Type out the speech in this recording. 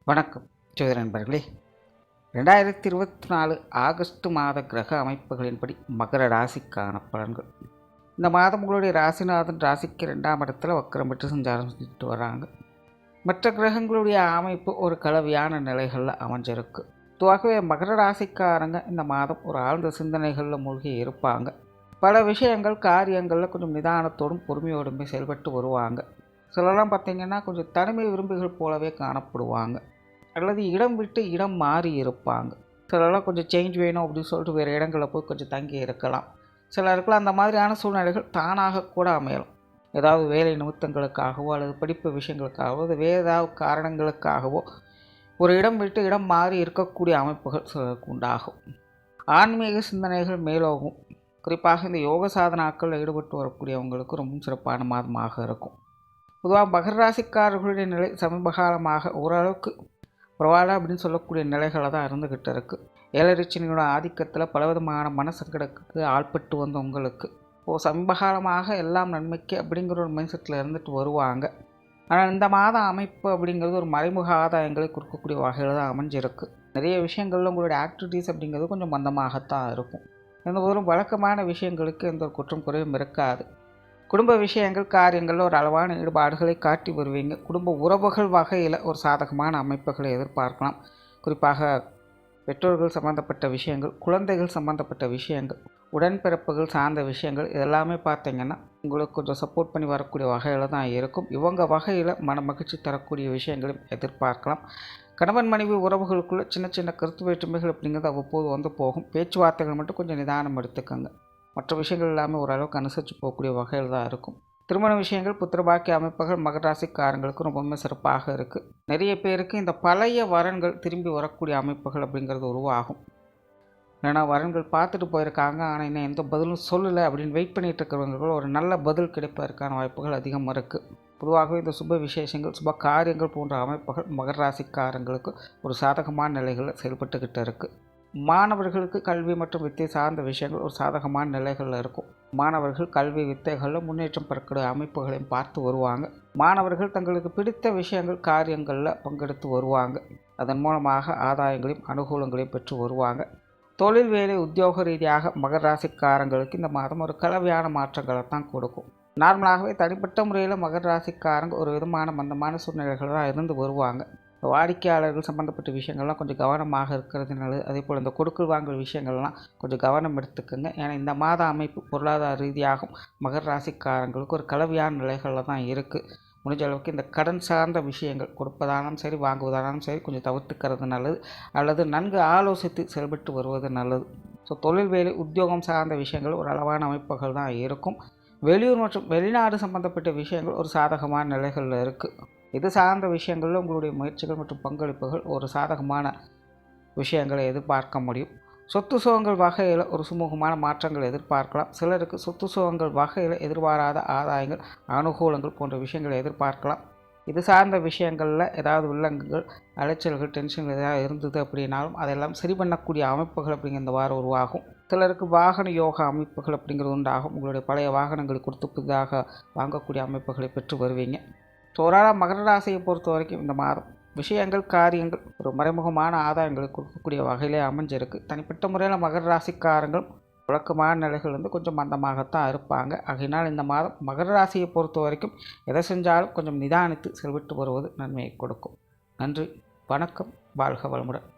வணக்கம் ஜோதிட நண்பர்களே. 2024 ஆகஸ்ட் மாத கிரக அமைப்புகளின்படி மகர ராசிக்கான பலன்கள். இந்த மாதம் உங்களுடைய ராசிநாதன் ராசிக்கு 2ஆம் இடத்துல வக்கரம் பெற்று சஞ்சாரம் செஞ்சுட்டு வராங்க. மற்ற கிரகங்களுடைய அமைப்பு ஒரு கலவையான நிலைகளில் அமைஞ்சிருக்கு. பொதுவாகவே மகர ராசிக்காரங்க இந்த மாதம் ஒரு ஆழ்ந்த சிந்தனைகளில் மூழ்கி இருப்பாங்க. பல விஷயங்கள் காரியங்களில் கொஞ்சம் நிதானத்தோடும் பொறுமையோடுமே செயல்பட்டு வருவாங்க. சிலரெல்லாம் பார்த்திங்கன்னா கொஞ்சம் தனிமை விரும்பிகள் போலவே காணப்படுவாங்க, அல்லது இடம் விட்டு இடம் மாறி இருப்பாங்க. சிலரெல்லாம் கொஞ்சம் சேஞ்ச் வேணும் அப்படின்னு சொல்லிட்டு வேறு இடங்களில் போய் கொஞ்சம் தங்கி இருக்கலாம். சிலருக்குலாம் அந்த மாதிரியான சூழ்நிலைகள் தானாக கூட அமையலாம். ஏதாவது வேலை நிமித்தங்களுக்காகவோ அல்லது படிப்பு விஷயங்களுக்காகவோ அது வேறு ஏதாவது காரணங்களுக்காகவோ ஒரு இடம் விட்டு இடம் மாறி இருக்கக்கூடிய அமைப்புகள் சிலருக்கு உண்டாகும். ஆன்மீக சிந்தனைகள் மேலோகும். குறிப்பாக இந்த யோக சாதனாக்களில் ஈடுபட்டு வரக்கூடியவங்களுக்கு ரொம்ப சிறப்பான மாதமாக இருக்கும். பொதுவாக மகர ராசிக்காரர்களுடைய நிலை சமீப காலமாக ஓரளவுக்கு பரவாயில்ல அப்படின்னு சொல்லக்கூடிய நிலைகளை தான் இருந்துக்கிட்டு இருக்குது. ஏழரிச்சனியோட ஆதிக்கத்தில் பலவிதமான மனசங்கடத்துக்கு ஆள்பட்டு வந்த உங்களுக்கு சமீப காலமாக எல்லாம் நன்மைக்கு அப்படிங்கிற ஒரு மைண்ட் செட்டில் இருந்துட்டு வருவாங்க. ஆனால் இந்த மாத அமைப்பு அப்படிங்கிறது ஒரு மறைமுக ஆதாயங்களை கொடுக்கக்கூடிய வகையில் தான் அமைஞ்சிருக்கு. நிறைய விஷயங்களில் உங்களுடைய ஆக்டிவிட்டீஸ் அப்படிங்கிறது கொஞ்சம் மந்தமாகத்தான் இருக்கும். எந்த ஒரு வழக்கமான விஷயங்களுக்கு எந்த ஒரு குற்றம் குறையும் இருக்காது. குடும்ப விஷயங்கள் காரியங்களில் ஒரு அளவான ஈடுபாடுகளை காட்டி வருவீங்க. குடும்ப உறவுகள் வகையில் ஒரு சாதகமான அமைப்புகளை எதிர்பார்க்கலாம். குறிப்பாக பெற்றோர்கள் சம்மந்தப்பட்ட விஷயங்கள், குழந்தைகள் சம்மந்தப்பட்ட விஷயங்கள், உடன்பிறப்புகள் சார்ந்த விஷயங்கள் இதெல்லாமே பார்த்திங்கன்னா உங்களுக்கு கொஞ்சம் சப்போர்ட் பண்ணி வரக்கூடிய வகையில் தான் இருக்கும். இவங்க வகையில் மன மகிழ்ச்சி தரக்கூடிய விஷயங்களையும் எதிர்பார்க்கலாம். கணவன் மனைவி உறவுகளுக்குள்ளே சின்ன சின்ன கருத்து வேற்றுமைகள் அப்படிங்கிறது அவ்வப்போது வந்து போகும். பேச்சுவார்த்தைகள் மட்டும் கொஞ்சம் நிதானம் எடுத்துக்கோங்க. மற்ற விஷயங்கள் எல்லாமே ஓரளவுக்கு அனுசரித்து போகக்கூடிய வகையில் தான் இருக்கும். திருமண விஷயங்கள், புத்திரபாக்கிய அமைப்புகள் மகர ராசிக்காரங்களுக்கு ரொம்பவுமே சிறப்பாக இருக்குது. நிறைய பேருக்கு இந்த பழைய வரன்கள் திரும்பி வரக்கூடிய அமைப்புகள் அப்படிங்கிறது உருவாகும். ஏன்னா வரன்கள் பார்த்துட்டு போயிருக்காங்க, ஆனால் இன்னும் எந்த பதிலும் சொல்லலை அப்படின்னு வெயிட் பண்ணிகிட்டு இருக்கிறவங்களுக்கு ஒரு நல்ல பதில் கிடைப்பதற்கான வாய்ப்புகள் அதிகமாக இருக்குது. பொதுவாகவே இந்த சுப விசேஷங்கள், சுப காரியங்கள் போன்ற அமைப்புகள் மகர ராசிக்காரங்களுக்கு ஒரு சாதகமான நிலைகளில் செயல்பட்டுக்கிட்டு இருக்குது. மாணவர்களுக்கு கல்வி மற்றும் வித்தை சார்ந்த விஷயங்கள் ஒரு சாதகமான நிலைகளில் இருக்கும். மாணவர்கள் கல்வி வித்தைகளில் முன்னேற்றம் பெறக்கூடிய அமைப்புகளையும் பார்த்து வருவாங்க. மாணவர்கள் தங்களுக்கு பிடித்த விஷயங்கள் காரியங்களில் பங்கெடுத்து வருவாங்க. அதன் மூலமாக ஆதாயங்களையும் அனுகூலங்களையும் பெற்று வருவாங்க. தொழில் வேலை உத்தியோக ரீதியாக மகர ராசிக்காரங்களுக்கு இந்த மாதம் ஒரு கலவையான மாற்றங்களை தான் கொடுக்கும். நார்மலாகவே தனிப்பட்ட முறையில் மகர ராசிக்காரங்க ஒரு விதமான மந்தமான சூழ்நிலைகள் தான் இருந்து வருவாங்க. வாடிக்கையாளர்கள் சம்மந்தப்பட்ட விஷயங்கள்லாம் கொஞ்சம் கவனமாக இருக்கிறது நல்லது. அதே போல் இந்த கொடுக்கல் வாங்கல் விஷயங்கள்லாம் கொஞ்சம் கவனம் எடுத்துக்கோங்க. ஏன்னா இந்த மாத அமைப்பு பொருளாதார ரீதியாகவும் மகர ராசிக்காரங்களுக்கு ஒரு கலவையான நிலைகளில் தான் இருக்குது. முடிஞ்ச அளவுக்கு இந்த கடன் சார்ந்த விஷயங்கள் கொடுப்பதானாலும் சரி வாங்குவதானாலும் சரி கொஞ்சம் தவிர்த்துக்கிறது நல்லது, அல்லது நன்கு ஆலோசித்து செயல்பட்டு வருவது நல்லது. ஸோ தொழில் வேலை உத்தியோகம் சார்ந்த விஷயங்கள் ஒரு அளவான அமைப்புகள் தான் இருக்கும். வெளியூர் மற்றும் வெளிநாடு சம்மந்தப்பட்ட விஷயங்கள் ஒரு சாதகமான நிலைகளில் இருக்குது. இது சார்ந்த விஷயங்களில் உங்களுடைய முயற்சிகள் மற்றும் பங்களிப்புகள் ஒரு சாதகமான விஷயங்களை எதிர்பார்க்க முடியும். சொத்து சுகங்கள் வகையில் ஒரு சுமூகமான மாற்றங்கள் எதிர்பார்க்கலாம். சிலருக்கு சொத்து சுகங்கள் வகையில் எதிர்பாராத ஆதாயங்கள், அனுகூலங்கள் போன்ற விஷயங்களை எதிர்பார்க்கலாம். இது சார்ந்த விஷயங்களில் ஏதாவது வில்லங்குகள், அலைச்சல்கள், டென்ஷன்கள் ஏதாவது இருந்தது அப்படின்னாலும் அதெல்லாம் சரி பண்ணக்கூடிய அமைப்புகள் அப்படிங்கிற இந்த வாரம் உருவாகும். சிலருக்கு வாகன யோகா அமைப்புகள் அப்படிங்கிறது உண்டாகும். உங்களுடைய பழைய வாகனங்களை கொடுத்து புதிதாக வாங்கக்கூடிய அமைப்புகளை பெற்று வருவீங்க. ஓவராலாக மகர ராசியை பொறுத்த வரைக்கும் இந்த மாதம் விஷயங்கள் காரியங்கள் ஒரு மறைமுகமான ஆதாயங்களை கொடுக்கக்கூடிய வகையிலே அமைஞ்சிருக்கு. தனிப்பட்ட முறையில் மகர ராசிக்காரங்கள் வழக்கமான நிலைகள் வந்து கொஞ்சம் மந்தமாகத்தான் இருப்பாங்க. ஆகையினால் இந்த மாதம் மகர ராசியை பொறுத்த வரைக்கும் எதை செஞ்சாலும் கொஞ்சம் நிதானித்து செயல்பட்டு வருவது நன்மையை கொடுக்கும். நன்றி, வணக்கம், வாழ்க வளமுடன்.